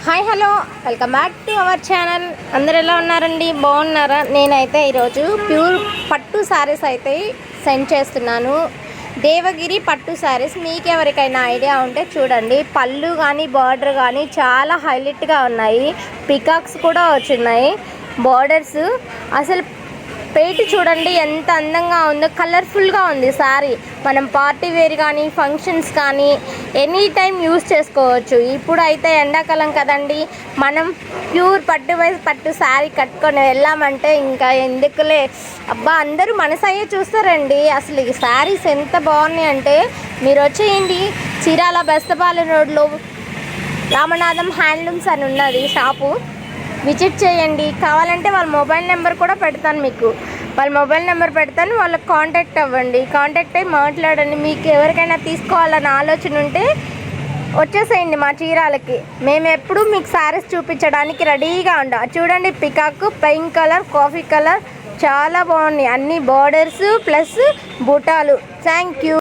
Hi hello welcome back to our channel. అందరు ఎలా ఉన్నారండి? బాగున్నారా? నేనైతే ఈరోజు ప్యూర్ పట్టు శారీస్ అయితే సెండ్ చేస్తున్నాను. దేవగిరి పట్టు శారీస్. మీకు ఎవరికైనా ఐడియా ఉంటే చూడండి. పళ్ళు కానీ బార్డర్ కానీ చాలా హైలైట్గా ఉన్నాయి. పికాక్స్ కూడా వచ్చున్నాయి. బార్డర్స్ అసలు పెయిట్ చూడండి ఎంత అందంగా ఉందో. కలర్ఫుల్గా ఉంది శారీ. మనం పార్టీ వేర్ కానీ ఫంక్షన్స్ కానీ ఎనీ టైం యూస్ చేసుకోవచ్చు. ఇప్పుడు అయితే ఎండాకాలం కదండి, మనం ప్యూర్ పట్టు శారీ కట్టుకొని వెళ్ళామంటే ఇంకా ఎందుకులే అబ్బా అందరూ మనసయ్యే చూస్తారండి. అసలు ఈ శారీస్ ఎంత బాగున్నాయి అంటే మీరు వచ్చేయండి. చీరాల బెస్తపాలెం రోడ్లో రామనాథం హ్యాండ్లూమ్స్ అని ఉన్నది షాపు. విజిట్ చేయండి. కావాలంటే వాళ్ళ మొబైల్ నెంబర్ కూడా పెడతాను మీకు. వాళ్ళ మొబైల్ నెంబర్ పెడతాను, వాళ్ళకి కాంటాక్ట్ అవ్వండి. కాంటాక్ట్ అయ్యి మాట్లాడండి. మీకు ఎవరికైనా తీసుకోవాలన్న ఆలోచన ఉంటే వచ్చేసేయండి మా చీరాలకి. మేము ఎప్పుడు మీకు శారీస్ చూపించడానికి రెడీగా ఉంటాం. చూడండి, peacock pink colour, coffee colour చాలా బాగున్నాయి. అన్ని బార్డర్స్ ప్లస్ బుటాలు. Thank you.